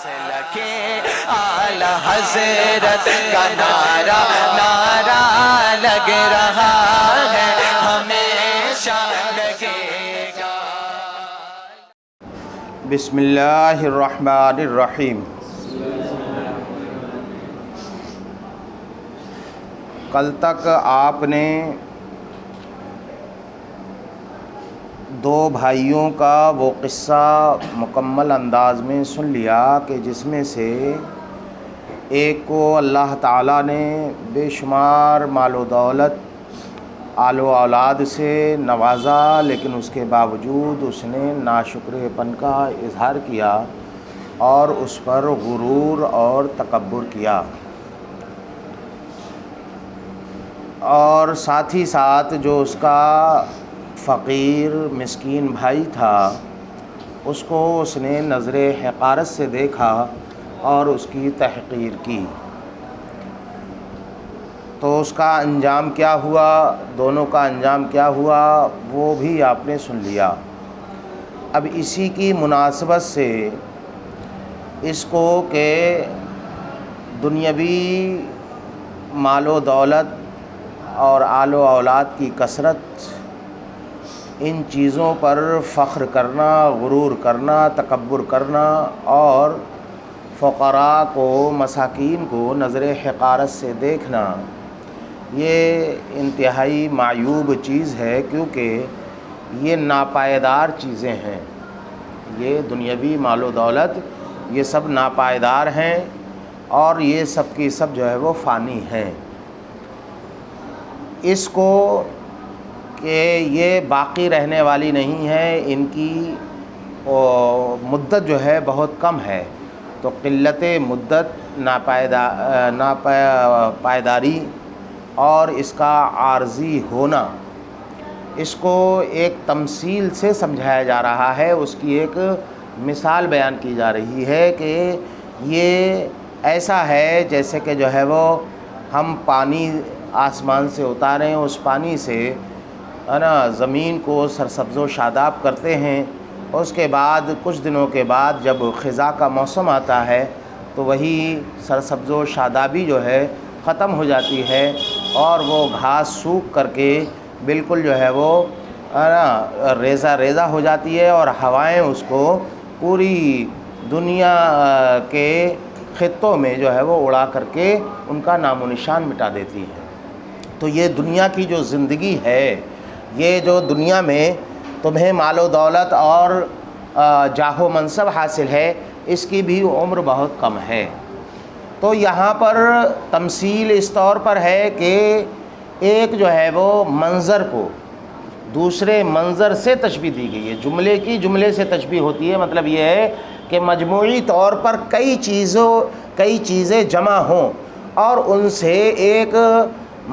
لگے اعلی حضرت کا نعرہ لگ رہا ہے، ہمیشہ لگے گا۔ بسم اللہ الرحمن الرحیم۔ کل تک آپ نے دو بھائیوں کا وہ قصہ مکمل انداز میں سن لیا کہ جس میں سے ایک کو اللہ تعالیٰ نے بے شمار مال و دولت، آل و اولاد سے نوازا، لیکن اس کے باوجود اس نے ناشکر پن کا اظہار کیا اور اس پر غرور اور تکبر کیا، اور ساتھ ہی ساتھ جو اس کا فقیر مسکین بھائی تھا اس کو اس نے نظر حقارت سے دیکھا اور اس کی تحقیر کی۔ تو اس کا انجام کیا ہوا، دونوں کا انجام کیا ہوا، وہ بھی آپ نے سن لیا۔ اب اسی کی مناسبت سے اس کو کہ دنیاوی مال و دولت اور آل و اولاد کی کثرت، ان چیزوں پر فخر کرنا، غرور کرنا، تکبر کرنا اور فقراء کو، مساکین کو نظر حقارت سے دیکھنا، یہ انتہائی معیوب چیز ہے، کیونکہ یہ ناپائیدار چیزیں ہیں۔ یہ دنیاوی مال و دولت یہ سب ناپائیدار ہیں اور یہ سب کی سب جو ہے وہ فانی ہیں۔ اس کو کہ یہ باقی رہنے والی نہیں ہے، ان کی مدت جو ہے بہت کم ہے، تو قلت مدت، ناپائیداری اور اس کا عارضی ہونا، اس کو ایک تمثیل سے سمجھایا جا رہا ہے۔ اس کی ایک مثال بیان کی جا رہی ہے کہ یہ ایسا ہے جیسے کہ جو ہے وہ ہم پانی آسمان سے اتاریں، اس پانی سے زمین کو سرسبز و شاداب کرتے ہیں، اس کے بعد کچھ دنوں کے بعد جب خزاں کا موسم آتا ہے تو وہی سرسبز و شادابی جو ہے ختم ہو جاتی ہے اور وہ گھاس سوکھ کر کے بالکل جو ہے وہ ریزہ ریزہ ہو جاتی ہے، اور ہوائیں اس کو پوری دنیا کے خطوں میں جو ہے وہ اڑا کر کے ان کا نام و نشان مٹا دیتی ہیں۔ تو یہ دنیا کی جو زندگی ہے، یہ جو دنیا میں تمہیں مال و دولت اور جاہ و منصب حاصل ہے، اس کی بھی عمر بہت کم ہے۔ تو یہاں پر تمثیل اس طور پر ہے کہ ایک جو ہے وہ منظر کو دوسرے منظر سے تشبیہ دی گئی ہے۔ جملے کی جملے سے تشبیہ ہوتی ہے، مطلب یہ ہے کہ مجموعی طور پر کئی چیزیں جمع ہوں اور ان سے ایک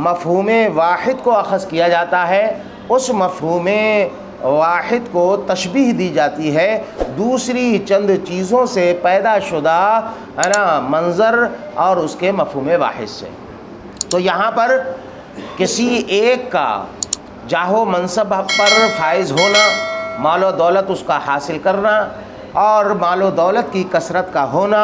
مفہوم واحد کو اخذ کیا جاتا ہے، اس مفہوم واحد کو تشبیہ دی جاتی ہے دوسری چند چیزوں سے پیدا شدہ منظر اور اس کے مفہوم واحد سے۔ تو یہاں پر کسی ایک کا جاہ و منصب پر فائز ہونا، مال و دولت اس کا حاصل کرنا اور مال و دولت کی کثرت کا ہونا،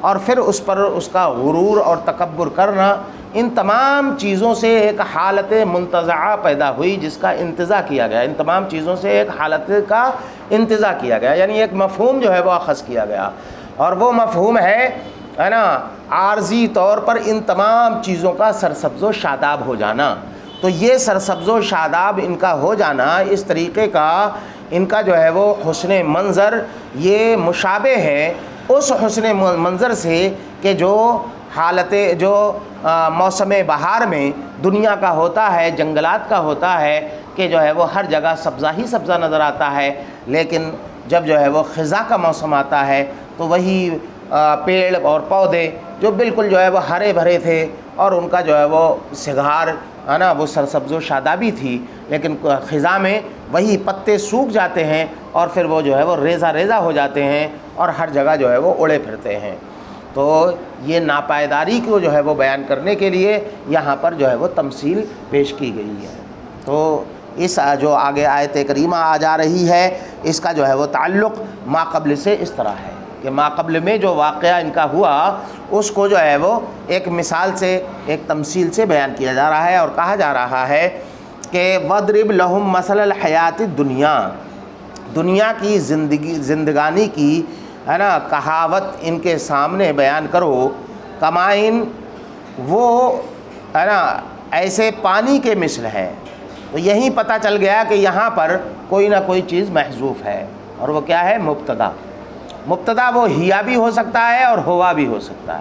اور پھر اس پر اس کا غرور اور تکبر کرنا، ان تمام چیزوں سے ایک حالت منتزعہ پیدا ہوئی جس کا انتزاع کیا گیا۔ ان تمام چیزوں سے ایک حالت کا انتزاع کیا گیا، یعنی ایک مفہوم جو ہے وہ اخذ کیا گیا، اور وہ مفہوم ہے عارضی طور پر ان تمام چیزوں کا سرسبز و شاداب ہو جانا۔ تو یہ سرسبز و شاداب ان کا ہو جانا، اس طریقے کا ان کا جو ہے وہ حسن منظر، یہ مشابہ ہے اس حسن منظر سے کہ جو موسم بہار میں دنیا کا ہوتا ہے، جنگلات کا ہوتا ہے، کہ جو ہے وہ ہر جگہ سبزہ ہی سبزہ نظر آتا ہے، لیکن جب جو ہے وہ خزاں کا موسم آتا ہے تو وہی پیڑ اور پودے جو بالکل جو ہے وہ ہرے بھرے تھے اور ان کا جو ہے وہ سگار وہ سرسبز و شادابی تھی، لیکن خزاں میں وہی پتے سوکھ جاتے ہیں اور پھر وہ جو ہے وہ ریزہ ریزہ ہو جاتے ہیں اور ہر جگہ جو ہے وہ اڑے پھرتے ہیں۔ تو یہ ناپائیداری کو جو ہے وہ بیان کرنے کے لیے یہاں پر جو ہے وہ تمثیل پیش کی گئی ہے۔ تو اس جو آگے آیت کریمہ آ جا رہی ہے، اس کا جو ہے وہ تعلق ما قبل سے اس طرح ہے کہ ما قبل میں جو واقعہ ان کا ہوا اس کو جو ہے وہ ایک مثال سے، ایک تمثیل سے بیان کیا جا رہا ہے، اور کہا جا رہا ہے کہ وَاضْرِبْ لَهُم مَثَلَ الْحَيَاةِ الدُّنْيَا، دنیا کی زندگانی کی ہے نا کہاوت ان کے سامنے بیان کرو، کمائن وہ ہے نا ایسے پانی کے مثل ہے۔ تو یہیں پتہ چل گیا کہ یہاں پر کوئی نہ کوئی چیز محذوف ہے، اور وہ کیا ہے؟ مبتدا۔ مبتدا وہ ہیا بھی ہو سکتا ہے اور ہوا بھی ہو سکتا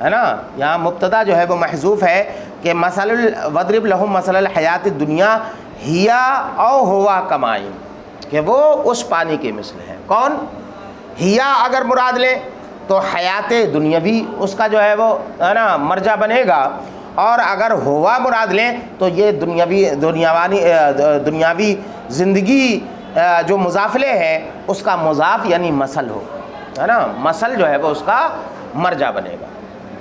ہے نا۔ یہاں مبتدا جو ہے وہ محذوف ہے کہ وَاضْرِبْ لَهُم مَثَلَ الْحَيَاةِ الدُّنْيَا ہیا او ہوا کمائن، کہ وہ اس پانی کے مثل ہے۔ کون؟ ہیا اگر مراد لیں تو حیات دنیاوی اس کا جو ہے وہ ہے نا مرجع بنے گا، اور اگر ہوا مراد لیں تو یہ دنیاوی زندگی جو مضافلے ہے اس کا مضاف یعنی مثل ہو، ہے نا، مثل جو ہے وہ اس کا مرجع بنے گا،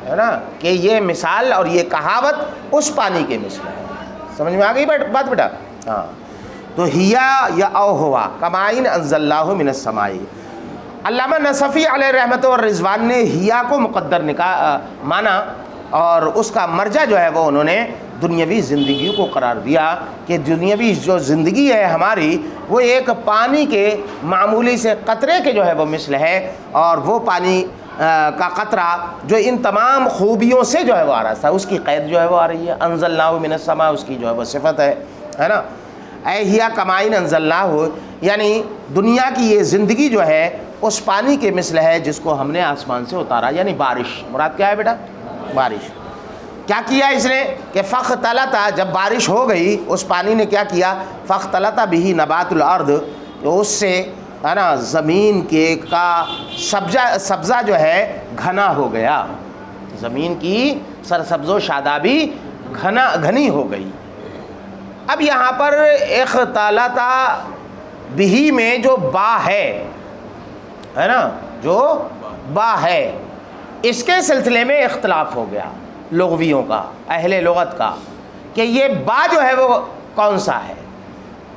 ہے نا، کہ یہ مثال اور یہ کہاوت اس پانی کے مثل ہے۔ سمجھ میں آ گئی بات بیٹا؟ ہاں، تو ہیا یا او ہوا کمائن انزل اللہ من السماء۔ علامہ نصفی علیہ رحمت و رضوان نے ہیا کو مقدر مانا، اور اس کا مرجع جو ہے وہ انہوں نے دنیاوی زندگی کو قرار دیا کہ دنیاوی جو زندگی ہے ہماری وہ ایک پانی کے معمولی سے قطرے کے جو ہے وہ مثل ہے، اور وہ پانی کا قطرہ جو ان تمام خوبیوں سے جو ہے وہ آ رہا تھا، اس کی قید جو ہے وہ آ رہی ہے۔ انزلناہ من السماء اس کی جو ہے وہ صفت ہے نا۔ اے ہیا کمائن انزلناہ، یعنی دنیا کی یہ زندگی جو ہے اس پانی کے مثل ہے جس کو ہم نے آسمان سے اتارا، یعنی بارش۔ مراد کیا ہے بیٹا؟ بارش۔ کیا کیا اس نے کہ فاختلط، جب بارش ہو گئی اس پانی نے کیا کیا؟ فاختلط بہ نبات الارض، اس سے ہے نا زمین کے کا سبزہ جو ہے گھنا ہو گیا، زمین کی سرسبز و شادابی گھنی ہو گئی۔ اب یہاں پر اختلط بہ میں جو با ہے نا، جو با ہے، اس کے سلسلے میں اختلاف ہو گیا لغویوں کا، اہل لغت کا، کہ یہ با جو ہے وہ کون سا ہے۔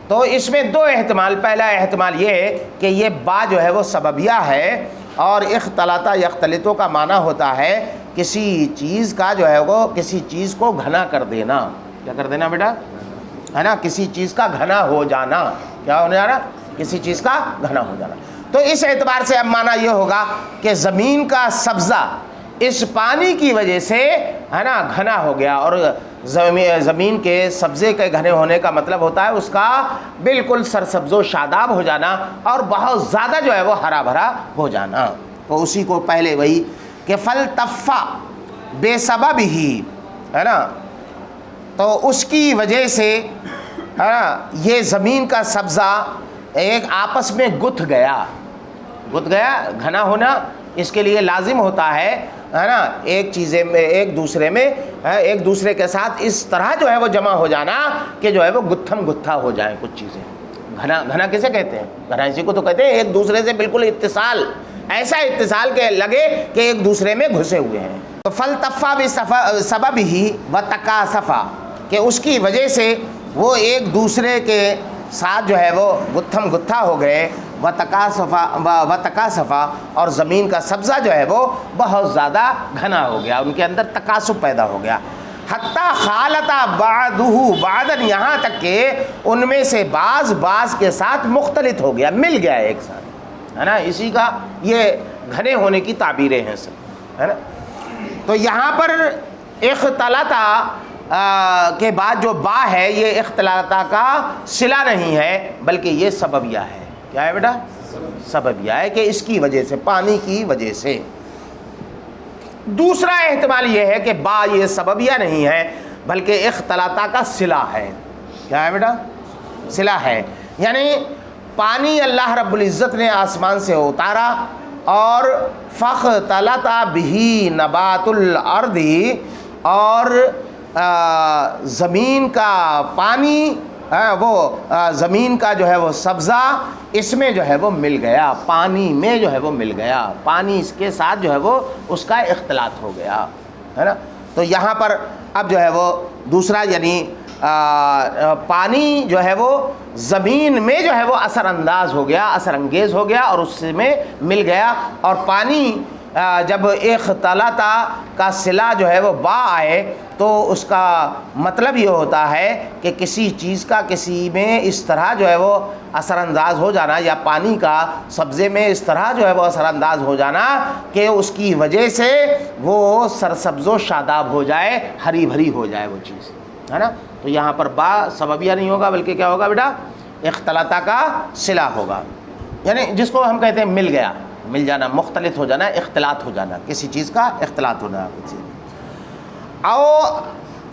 تو اس میں دو احتمال۔ پہلا احتمال یہ ہے کہ یہ با جو ہے وہ سببیہ ہے، اور اختلاط یختلطوں کا معنی ہوتا ہے کسی چیز کا جو ہے وہ کسی چیز کو گھنا کر دینا۔ کیا کر دینا بیٹا؟ ہے نا، کسی چیز کا گھنا ہو جانا۔ کیا ہونے جا رہا؟ کسی چیز کا گھنا ہو جانا۔ تو اس اعتبار سے اب معنی یہ ہوگا کہ زمین کا سبزہ اس پانی کی وجہ سے ہے نا گھنا ہو گیا، اور زمین کے سبزے کے گھنے ہونے کا مطلب ہوتا ہے اس کا بالکل سرسبز و شاداب ہو جانا، اور بہت زیادہ جو ہے وہ ہرا بھرا ہو جانا۔ تو اسی کو پہلے وہی کہ فلتفا بے سبب ہی، ہے نا، تو اس کی وجہ سے ہے نا یہ زمین کا سبزہ ایک آپس میں گتھ گیا۔ گھنا ہونا اس کے لیے لازم ہوتا ہے نا ایک چیزیں میں ایک دوسرے میں ایک دوسرے کے ساتھ اس طرح جو ہے وہ جمع ہو جانا کہ جو ہے وہ گتھم گتھا ہو جائیں کچھ چیزیں۔ گھنا کسے کہتے ہیں؟ گھنا اسی کو تو کہتے ہیں ایک دوسرے سے بالکل اتصال، ایسا اتصال کے لگے کہ ایک دوسرے میں گھسے ہوئے ہیں۔ تو فلتفا بسبب ہی وتکاسفا، کہ اس کی وجہ سے وہ ایک دوسرے کے ساتھ جو ہے وہ گتھم گتھا ہو گئے، وتکاسفا، اور زمین کا سبزہ جو ہے وہ بہت زیادہ گھنا ہو گیا، ان کے اندر تکاسف پیدا ہو گیا۔ حتیٰ خالطا بعدہ بعدن، یہاں تک کہ ان میں سے بعض کے ساتھ مختلط ہو گیا، مل گیا ایک ساتھ، ہے نا۔ اسی کا یہ گھنے ہونے کی تعبیریں ہیں سب، ہے نا۔ تو یہاں پر اختلاطا کے بعد جو با ہے یہ اختلاطا کا صلہ نہیں ہے بلکہ یہ سببیہ ہے۔ کیا ہے بیٹا؟ سببیہ ہے کہ اس کی وجہ سے، پانی کی وجہ سے۔ دوسرا احتمال یہ ہے کہ با یہ سببیہ نہیں ہے بلکہ اختلاطا کا صلہ ہے۔ کیا ہے بیٹا؟ صلہ ہے، یعنی پانی اللہ رب العزت نے آسمان سے اتارا، اور فاختلط بہ نبات الارض، اور زمین کا پانی وہ زمین کا جو ہے وہ سبزہ اس میں جو ہے وہ مل گیا، پانی میں جو ہے وہ مل گیا، پانی اس کے ساتھ جو ہے وہ اس کا اختلاط ہو گیا، ہے نا۔ تو یہاں پر اب جو ہے وہ دوسرا یعنی پانی جو ہے وہ زمین میں جو ہے وہ اثر انداز ہو گیا، اثر انگیز ہو گیا اور اس میں مل گیا. اور پانی جب اختلط کا صلہ جو ہے وہ با آئے تو اس کا مطلب یہ ہوتا ہے کہ کسی چیز کا کسی میں اس طرح جو ہے وہ اثر انداز ہو جانا، یا پانی کا سبزے میں اس طرح جو ہے وہ اثر انداز ہو جانا کہ اس کی وجہ سے وہ سرسبز و شاداب ہو جائے، ہری بھری ہو جائے وہ چیز، ہے نا. تو یہاں پر با سببیہ نہیں ہوگا بلکہ کیا ہوگا بیٹا؟ اختلاطہ کا صلہ ہوگا. یعنی جس کو ہم کہتے ہیں مل گیا، مل جانا، مختلط ہو جانا، اختلاط ہو جانا، کسی چیز کا اختلاط ہونا. او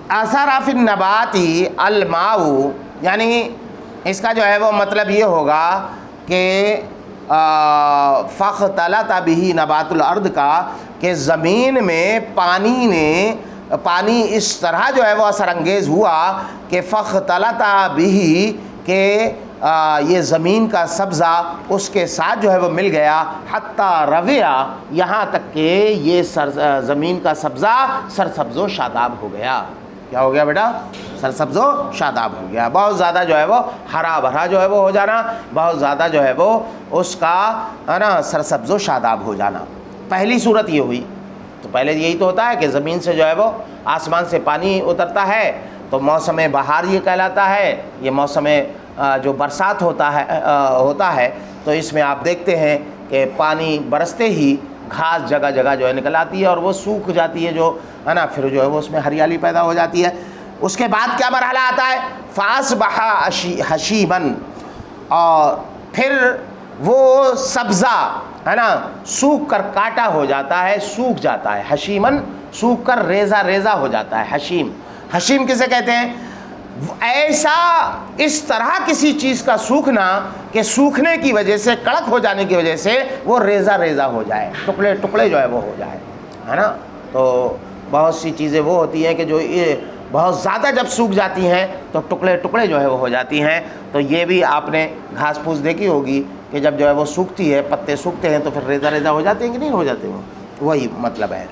اثر فی النباتی الماء، یعنی اس کا جو ہے وہ مطلب یہ ہوگا کہ فاختلط بہ نبات الارض کا، کہ زمین میں پانی اس طرح جو ہے وہ اثر انگیز ہوا کہ فاختلط بہ، کہ یہ زمین کا سبزہ اس کے ساتھ جو ہے وہ مل گیا، حتیٰ رویا، یہاں تک کہ یہ زمین کا سبزہ سرسبز و شاداب ہو گیا. کیا ہو گیا بیٹا؟ سرسبز و شاداب ہو گیا. بہت زیادہ جو ہے وہ ہرا بھرا جو ہے وہ ہو جانا، بہت زیادہ جو ہے وہ اس کا ہے نا سرسبز و شاداب ہو جانا. پہلی صورت یہ ہوئی. تو پہلے یہی تو ہوتا ہے کہ زمین سے جو ہے وہ آسمان سے پانی اترتا ہے تو موسم بہار یہ کہلاتا ہے. یہ موسم جو برسات ہوتا ہے تو اس میں آپ دیکھتے ہیں کہ پانی برستے ہی گھاس جگہ جگہ جو ہے نکل آتی ہے اور وہ سوکھ جاتی ہے، جو ہے نا، پھر جو ہے وہ اس میں ہریالی پیدا ہو جاتی ہے. اس کے بعد کیا مرحلہ آتا ہے؟ فاصبح حشیما، اور پھر وہ سبزہ ہے نا سوکھ کر کاٹا ہو جاتا ہے، سوکھ جاتا ہے. حشیمن سوکھ کر ریزہ ریزہ ہو جاتا ہے. حشیم کسے کہتے ہیں؟ ایسا اس طرح کسی چیز کا سوکھنا کہ سوکھنے کی وجہ سے، کڑک ہو جانے کی وجہ سے وہ ریزہ ریزہ ہو جائے، ٹکڑے ٹکڑے جو ہے وہ ہو جائے، ہے نا. تو بہت سی چیزیں وہ ہوتی ہیں کہ جو یہ بہت زیادہ جب سوکھ جاتی ہیں تو ٹکڑے ٹکڑے جو ہے وہ ہو جاتی ہیں. تو یہ بھی آپ نے گھاس پھوس دیکھی ہوگی کہ جب جو ہے وہ سوکھتی ہے، پتے سوکھتے ہیں تو پھر ریزہ ریزہ ہو جاتے ہیں کہ نہیں ہو جاتے؟ وہی مطلب ہے.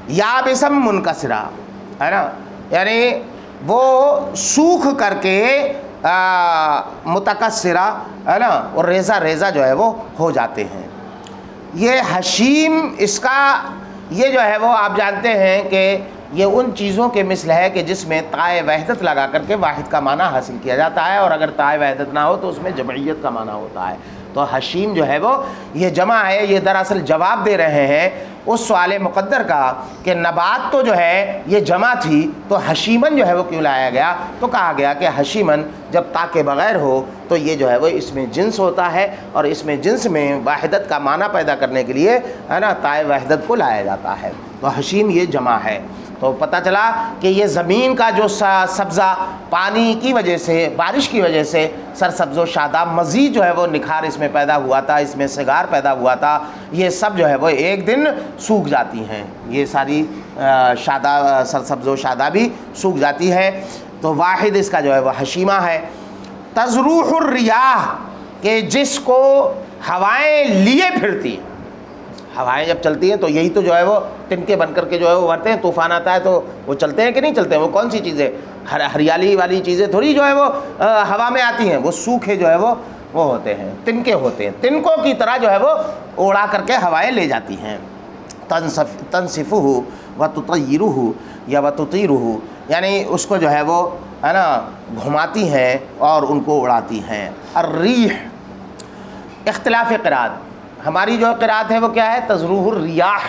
یا بسم منکسرہ، ہے نا، یعنی وہ سوکھ کر کے متکسرہ، ہے نا، اور ریزہ ریزہ جو ہے وہ ہو جاتے ہیں. یہ حشیم، اس کا یہ جو ہے وہ آپ جانتے ہیں کہ یہ ان چیزوں کے مثل ہے کہ جس میں تائے وحدت لگا کر کے واحد کا معنی حاصل کیا جاتا ہے، اور اگر تائے وحدت نہ ہو تو اس میں جمعیت کا معنی ہوتا ہے. تو حشیم جو ہے وہ یہ جمع ہے. یہ دراصل جواب دے رہے ہیں اس سوال مقدر کا کہ نبات تو جو ہے یہ جمع تھی تو حشیمن جو ہے وہ کیوں لایا گیا؟ تو کہا گیا کہ حشیمن جب تا کے بغیر ہو تو یہ جو ہے وہ اس میں جنس ہوتا ہے، اور اس میں جنس میں واحدت کا معنی پیدا کرنے کے لیے ہے نا تائے وحدت کو لایا جاتا ہے. تو حشیم یہ جمع ہے. تو پتہ چلا کہ یہ زمین کا جو سبزہ پانی کی وجہ سے، بارش کی وجہ سے سرسبز و شاداب، مزید جو ہے وہ نکھار اس میں پیدا ہوا تھا، اس میں سگار پیدا ہوا تھا. یہ سب جو ہے وہ ایک دن سوکھ جاتی ہیں، یہ ساری سرسبز و شادابی سوکھ جاتی ہے. تو واحد اس کا جو ہے وہ حشیمہ ہے. تزروح الریاح، کہ جس کو ہوائیں لیے پھرتی ہیں. ہوائیں جب چلتی ہیں تو یہی تو جو ہے وہ ٹنکے بن کر کے جو ہے وہ ابھرتے ہیں. طوفان آتا ہے تو وہ چلتے ہیں کہ نہیں چلتے ہیں؟ وہ کون سی چیزیں؟ ہریالی والی چیزیں تھوڑی جو ہے وہ ہوا میں آتی ہیں. وہ سوکھے جو ہے وہ ہوتے ہیں، تنکے ہوتے ہیں. تنکوں کی طرح جو ہے وہ اڑا کر کے ہوائیں لے جاتی ہیں. تنصفہ و تطیرہ یا و تطیرہ، یعنی اس کو جو ہے وہ ہے نا گھماتی ہیں اور ان کو اڑاتی ہیں. الریح، اختلاف قرات. ہماری جو قرات ہے وہ کیا ہے؟ تزروح الریاح.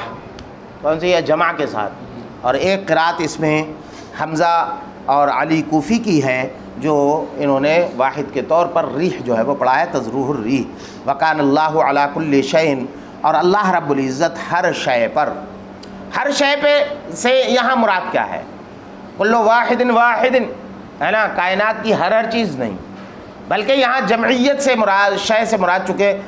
کون سی ہے؟ جمع کے ساتھ. اور ایک قرات اس میں حمزہ اور علی کوفی کی ہے جو انہوں نے واحد کے طور پر ریح جو ہے وہ پڑھا ہے، تزروح الریح. وکان اللہ علی کل شیء، اور اللہ رب العزت ہر شے پر. ہر شے پہ سے یہاں مراد کیا ہے؟ کل واحد واحد، ہے نا، کائنات کی ہر چیز نہیں، بلکہ یہاں جمعیت سے مراد، شے سے مراد. چکے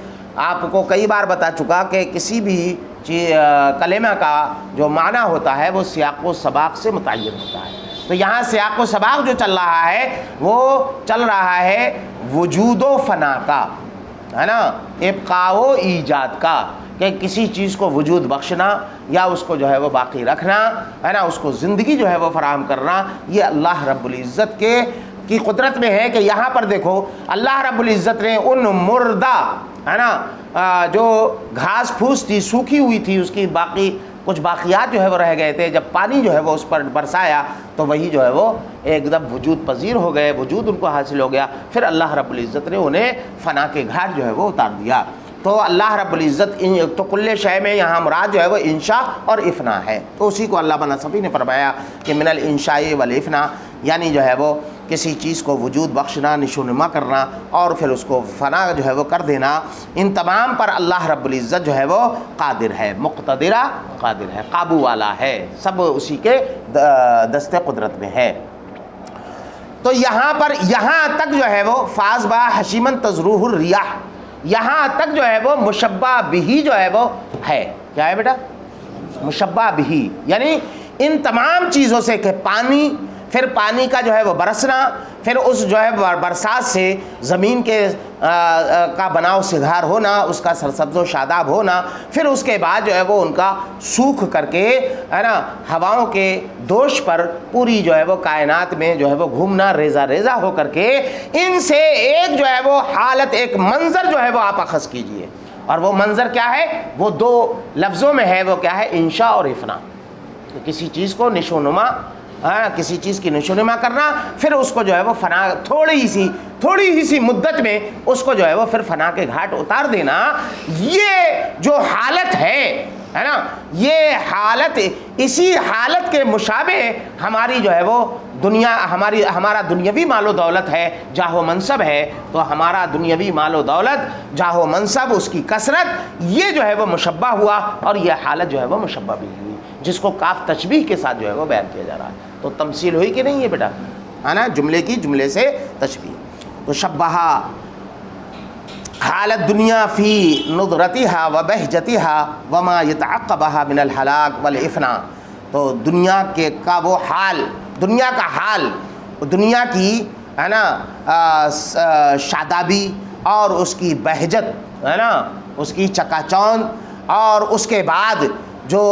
آپ کو کئی بار بتا چکا کہ کسی بھی کلمہ کا جو معنی ہوتا ہے وہ سیاق و سباق سے متعین ہوتا ہے. تو یہاں سیاق و سباق جو چل رہا ہے وہ چل رہا ہے وجود و فنا کا، ہے نا، ابقاء و ایجاد کا. کہ کسی چیز کو وجود بخشنا یا اس کو جو ہے وہ باقی رکھنا ہے نا، اس کو زندگی جو ہے وہ فراہم کرنا، یہ اللہ رب العزت کی قدرت میں ہے۔ کہ یہاں پر دیکھو اللہ رب العزت نے ان مردہ ہے نا جو گھاس پھوس تھی، سوکھی ہوئی تھی، اس کی باقی کچھ باقیات جو ہے وہ رہ گئے تھے، جب پانی جو ہے وہ اس پر برسایا تو وہی جو ہے وہ ایک دم وجود پذیر ہو گئے، وجود ان کو حاصل ہو گیا۔ پھر اللہ رب العزت نے انہیں فنا کے گھاٹ جو ہے وہ اتار دیا۔ تو اللہ رب العزت تو کل شے میں یہاں مراد جو ہے وہ انشاء اور افنا ہے، تو اسی کو علامہ نصفی نے فرمایا کہ من الانشاء والافنا، یعنی جو ہے وہ کسی چیز کو وجود بخشنا، نشو نما کرنا اور پھر اس کو فنا جو ہے وہ کر دینا، ان تمام پر اللہ رب العزت جو ہے وہ قادر ہے، مقتدرہ قادر ہے، قابو والا ہے، سب اسی کے دست قدرت میں ہے۔ تو یہاں پر یہاں تک جو ہے وہ فاز با حشیمن تزروح الریاح، یہاں تک جو ہے وہ مشبہ بہی جو ہے وہ ہے، کیا ہے بیٹا؟ مشبہ بہی، یعنی ان تمام چیزوں سے کہ پانی، پھر پانی کا جو ہے وہ برسنا، پھر اس جو ہے برسات سے زمین کے کا بناؤ سدھار ہونا، اس کا سرسبز و شاداب ہونا، پھر اس کے بعد جو ہے وہ ان کا سوکھ کر کے ہے نا ہواؤں کے دوش پر پوری جو ہے وہ کائنات میں جو ہے وہ گھومنا، ریزہ ریزہ ہو کر کے، ان سے ایک جو ہے وہ حالت، ایک منظر جو ہے وہ آپ اخذ کیجئے، اور وہ منظر کیا ہے؟ وہ دو لفظوں میں ہے، وہ کیا ہے؟ انشاء اور افنا۔ کسی چیز کو نشو نما، کسی چیز کی نشو نما کرنا، پھر اس کو جو ہے وہ فنا، تھوڑی ہی سی مدت میں اس کو جو ہے وہ پھر فنا کے گھاٹ اتار دینا، یہ جو حالت ہے نا، یہ حالت، اسی حالت کے مشابہ ہماری جو ہے وہ دنیا، ہمارا دنیاوی مال و دولت ہے، جاہ و منصب ہے، تو ہمارا دنیاوی مال و دولت، جاہ و منصب، اس کی کثرت، یہ جو ہے وہ مشبہ ہوا، اور یہ حالت جو ہے وہ مشبہ بھی ہوئی، جس کو کاف تشبیہ کے ساتھ جو ہے وہ بیان کیا جا رہا ہے۔ تو تمثیل ہوئی کہ نہیں ہے بیٹا؟ ہے نا، جملے سے تشبیہ۔ تو شبہ حالت دنیا فی نضرتها و بہجتها وما یتعقبها من الہلاک والافنا، تو دنیا کا وہ حال، دنیا کا حال، دنیا کی ہے نا شادابی اور اس کی بہجت، ہے نا اس کی چکا چوند، اور اس کے بعد جو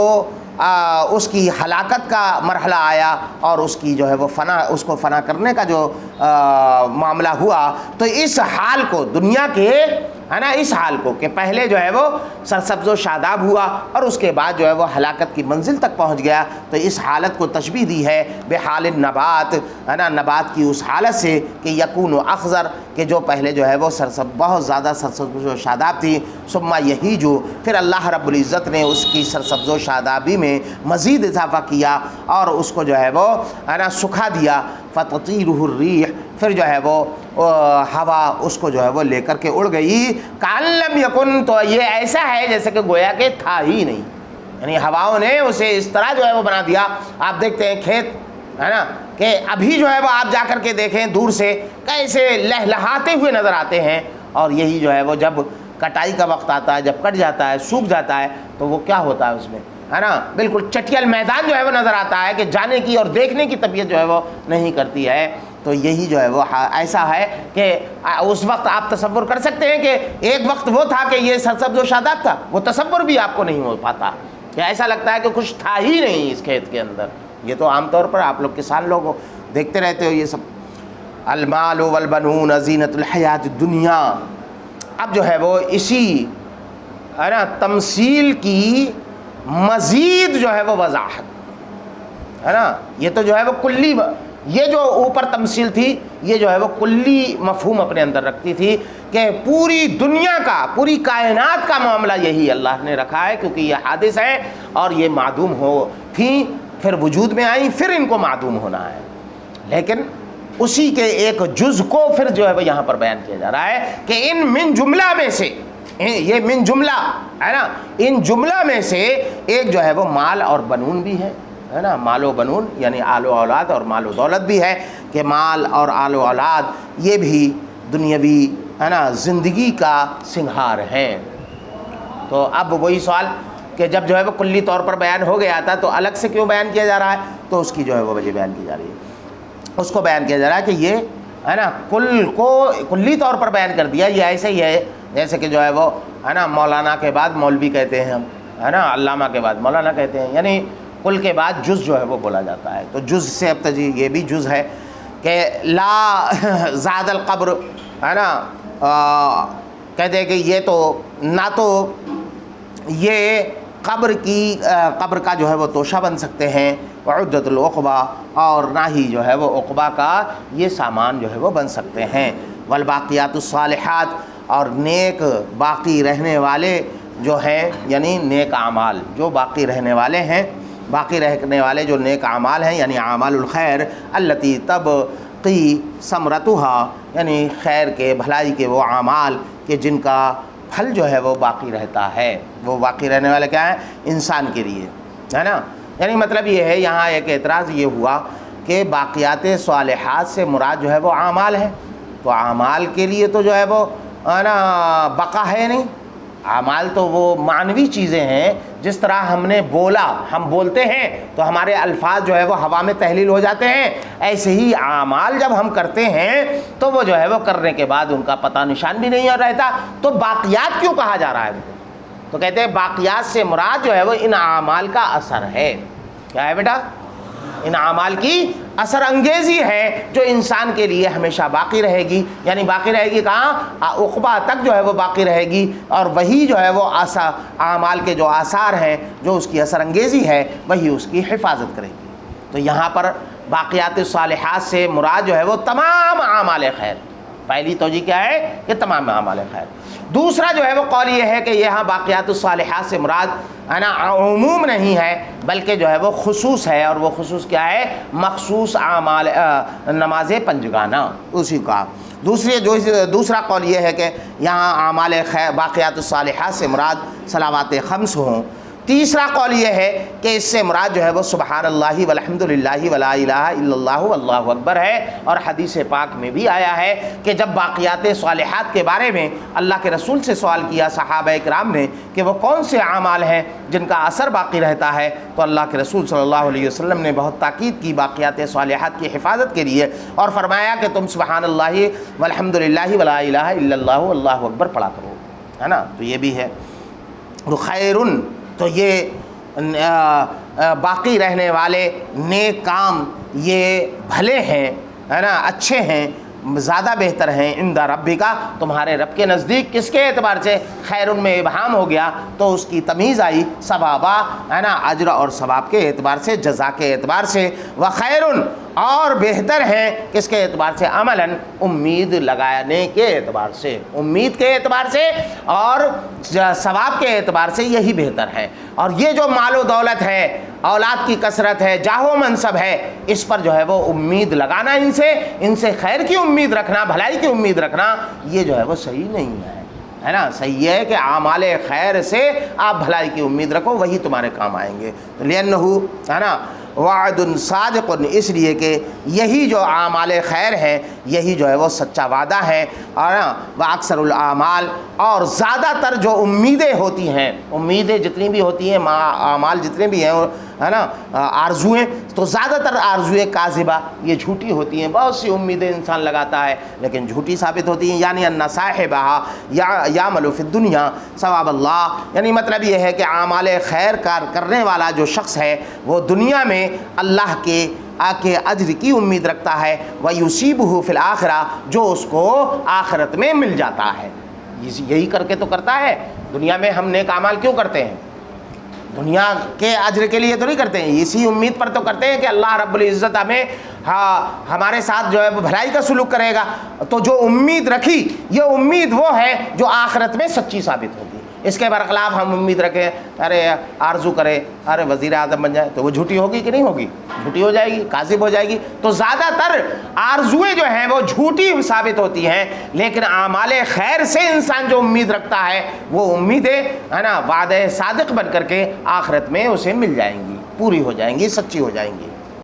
اس کی ہلاکت کا مرحلہ آیا، اور اس کی جو ہے وہ فنا، اس کو فنا کرنے کا جو معاملہ ہوا، تو اس حال کو، دنیا کے ہے نا اس حال کو، کہ پہلے جو ہے وہ سرسبز و شاداب ہوا اور اس کے بعد جو ہے وہ ہلاکت کی منزل تک پہنچ گیا، تو اس حالت کو تشبیہ دی ہے بحال النبات، ہے نا نبات کی اس حالت سے کہ یکون اخضر، کہ جو پہلے جو ہے وہ بہت زیادہ سرسبز و شاداب تھی، ثم یہیجو، پھر اللہ رب العزت نے اس کی سرسبز و شادابی میں مزید اضافہ کیا اور اس کو جو ہے وہ ہے نا سکھا دیا، فتطیرہ الریح، پھر جو ہے وہ ہوا اس کو جو ہے وہ لے کر کے اڑ گئی، کأن لم یکن، تو یہ ایسا ہے جیسے کہ گویا کہ تھا ہی نہیں، یعنی ہواؤں نے اسے اس طرح جو ہے وہ بنا دیا۔ آپ دیکھتے ہیں کھیت ہے نا، کہ ابھی جو ہے وہ آپ جا کر کے دیکھیں دور سے کیسے لہلہاتے ہوئے نظر آتے ہیں، اور یہی جو ہے وہ جب کٹائی کا وقت آتا ہے، جب کٹ جاتا ہے، سوکھ جاتا ہے، تو وہ کیا ہوتا ہے اس میں، ہے نا بالکل چٹیل میدان جو ہے وہ نظر آتا ہے، کہ جانے کی اور دیکھنے کی طبیعت جو ہے وہ نہیں کرتی ہے۔ تو یہی جو ہے وہ ایسا ہے کہ اس وقت آپ تصور کر سکتے ہیں کہ ایک وقت وہ تھا کہ یہ سرسبز و شاداب تھا، وہ تصور بھی آپ کو نہیں ہو پاتا، کہ ایسا لگتا ہے کہ کچھ تھا ہی نہیں اس کھیت کے اندر۔ یہ تو عام طور پر آپ لوگ کسان لوگ دیکھتے رہتے ہو یہ سب، المال والبنون زینت الحیات الدنیا۔ اب جو ہے وہ اسی ہے نا تمثیل کی مزید جو ہے وہ وضاحت ہے نا، یہ تو جو ہے وہ کلی، یہ جو اوپر تمثیل تھی یہ جو ہے وہ کلی مفہوم اپنے اندر رکھتی تھی، کہ پوری دنیا کا، پوری کائنات کا معاملہ یہی اللہ نے رکھا ہے، کیونکہ یہ حادث ہے اور یہ معدوم ہو تھیں، پھر وجود میں آئیں، پھر ان کو معدوم ہونا ہے، لیکن اسی کے ایک جز کو پھر جو ہے وہ یہاں پر بیان کیا جا رہا ہے کہ ان من جملہ میں سے، یہ من جملہ ہے نا، ان جملہ میں سے ایک جو ہے وہ مال اور بنون بھی ہے نا، مال و بنون یعنی آل و اولاد اور مال و دولت بھی ہے، کہ مال اور آل و اولاد یہ بھی دنیاوی ہے نا زندگی کا سنگھار ہیں۔ تو اب وہی سوال کہ جب جو ہے وہ کلی طور پر بیان ہو گیا تھا تو الگ سے کیوں بیان کیا جا رہا ہے؟ تو اس کی جو ہے وہ وجہ بیان کی جا رہی ہے، اس کو بیان کیا جا رہا ہے کہ یہ ہے نا کل کو کلی طور پر بیان کر دیا، یہ ایسے ہی ہے جیسے کہ جو ہے وہ ہے نا، مولانا کے بعد مولوی کہتے ہیں ہم، ہے نا، علامہ کے بعد مولانا کہتے ہیں، یعنی کل کے بعد جز جو ہے وہ بولا جاتا ہے. تو جز سے اب تک یہ بھی جز ہے کہ لا زاد القبر، ہے نا، کہتے ہیں کہ یہ تو نہ تو یہ قبر کا جو ہے وہ توشہ بن سکتے ہیں، وعدت العقبہ، اور نہ ہی جو ہے وہ عقبہ کا یہ سامان جو ہے وہ بن سکتے ہیں. والباقیات الصالحات، اور نیک باقی رہنے والے جو ہیں، یعنی نیک اعمال جو باقی رہنے والے ہیں، باقی رہنے والے جو نیک اعمال ہیں، یعنی اعمال الخیر التی تبقی ثمرتها، یعنی خیر کے بھلائی کے وہ اعمال کہ جن کا پھل جو ہے وہ باقی رہتا ہے. وہ باقی رہنے والے کیا ہیں؟ انسان کے لیے، ہے نا. یعنی مطلب یہ ہے، یہاں ایک اعتراض یہ ہوا کہ باقیات صالحات سے مراد جو ہے وہ اعمال ہے، تو اعمال کے لیے تو جو ہے وہ ہے نا بقا ہے نہیں. اعمال تو وہ معنوی چیزیں ہیں، جس طرح ہم نے بولا، ہم بولتے ہیں تو ہمارے الفاظ جو ہے وہ ہوا میں تحلیل ہو جاتے ہیں، ایسے ہی اعمال جب ہم کرتے ہیں تو وہ جو ہے وہ کرنے کے بعد ان کا پتہ نشان بھی نہیں رہتا. تو باقیات کیوں کہا جا رہا ہے؟ تو کہتے ہیں باقیات سے مراد جو ہے وہ ان اعمال کا اثر ہے. کیا ہے بیٹا؟ ان اعمال کی اثر انگیزی ہے جو انسان کے لیے ہمیشہ باقی رہے گی. یعنی باقی رہے گی کہاں؟ عقبہ تک جو ہے وہ باقی رہے گی، اور وہی جو ہے وہ اعمال کے جو آثار ہیں، جو اس کی اثر انگیزی ہے، وہی اس کی حفاظت کرے گی. تو یہاں پر باقیات الصالحات سے مراد جو ہے وہ تمام اعمال خیر. پہلی توجہ کیا ہے کہ تمام اعمال خیر. دوسرا جو ہے وہ قول یہ ہے کہ یہاں باقیات الصالحات سے مراد ہے نا عموم نہیں ہے، بلکہ جو ہے وہ خصوص ہے. اور وہ خصوص کیا ہے؟ مخصوص اعمال نماز پنجگانہ اسی کا. دوسرا قول یہ ہے کہ یہاں اعمال خیر باقیات الصالحات سے مراد صلوات خمس ہوں. تیسرا قول یہ ہے کہ اس سے مراد جو ہے وہ سبحان اللہ والحمد للہ ولا الہ الا اللہ واللہ اکبر ہے. اور حدیث پاک میں بھی آیا ہے کہ جب باقیات صالحات کے بارے میں اللہ کے رسول سے سوال کیا صحابہ کرام نے کہ وہ کون سے اعمال ہیں جن کا اثر باقی رہتا ہے، تو اللہ کے رسول صلی اللہ علیہ وسلم نے بہت تاکید کی باقیات صالحات کی حفاظت کے لیے، اور فرمایا کہ تم سبحان اللہ والحمد للہ ولا الہ الا اللہ واللہ اکبر پڑھا کرو، ہے نا. تو یہ بھی ہے. خیرن، تو یہ باقی رہنے والے نیک کام یہ بھلے ہیں، ہے نا، اچھے ہیں، زیادہ بہتر ہیں عند ربک، تمہارے رب کے نزدیک. کس کے اعتبار سے؟ خیرن میں ابہام ہو گیا تو اس کی تمیز آئی ثوابا، ہے نا، اجر اور ثواب کے اعتبار سے، جزا کے اعتبار سے. وخیرن، اور بہتر ہیں کس کے اعتبار سے؟ عملاً، امید لگانے کے اعتبار سے، امید کے اعتبار سے اور ثواب کے اعتبار سے یہی بہتر ہے. اور یہ جو مال و دولت ہے، اولاد کی کثرت ہے، جاہ و منصب ہے، اس پر جو ہے وہ امید لگانا، ان سے خیر کی امید رکھنا، بھلائی کی امید رکھنا، یہ جو ہے وہ صحیح نہیں ہے نا. صحیح ہے کہ اعمال خیر سے آپ بھلائی کی امید رکھو، وہی تمہارے کام آئیں گے. لِأَنَّهُ، ہے نا، وعد صادق، اس لیے کہ یہی جو اعمال خیر ہیں یہی جو ہے وہ سچا وعدہ ہے. اور اکثر الاعمال، اور زیادہ تر جو امیدیں ہوتی ہیں، امیدیں جتنی بھی ہوتی ہیں، اعمال جتنے بھی ہیں، ہے نا، آرزویں، تو زیادہ تر آرزویں کاذبہ، یہ جھوٹی ہوتی ہیں. بہت سی امیدیں انسان لگاتا ہے لیکن جھوٹی ثابت ہوتی ہیں. یعنی ان صاحبها یعمل فی الدنیا ثواب اللہ، یعنی مطلب یہ ہے کہ اعمال خیر کرنے والا جو شخص ہے وہ دنیا میں اللہ کے اجر کی امید رکھتا ہے. وَيُصِيبُهُ فِي الْآخِرَةِ، جو اس کو آخرت میں مل جاتا ہے. یہی کر کے تو کرتا ہے. دنیا میں ہم نیک اعمال کیوں کرتے ہیں؟ دنیا کے اجر کے لیے تو نہیں کرتے ہیں، اسی امید پر تو کرتے ہیں کہ اللہ رب العزت ہمیں ہمارے ساتھ جو ہے بھلائی کا سلوک کرے گا. تو جو امید رکھی، یہ امید وہ ہے جو آخرت میں سچی ثابت ہوگی. اس کے برخلاف ہم امید رکھیں، ارے آرزو کرے ارے وزیر اعظم بن جائے، تو وہ جھوٹی ہوگی کہ نہیں ہوگی؟ جھوٹی ہو جائے گی، کاذب ہو جائے گی. تو زیادہ تر آرزویں جو ہیں وہ جھوٹی ثابت ہوتی ہیں، لیکن اعمال خیر سے انسان جو امید رکھتا ہے وہ امیدیں، ہے نا، وعدہ صادق بن کر کے آخرت میں اسے مل جائیں گی، پوری ہو جائیں گی، سچی ہو جائیں گی.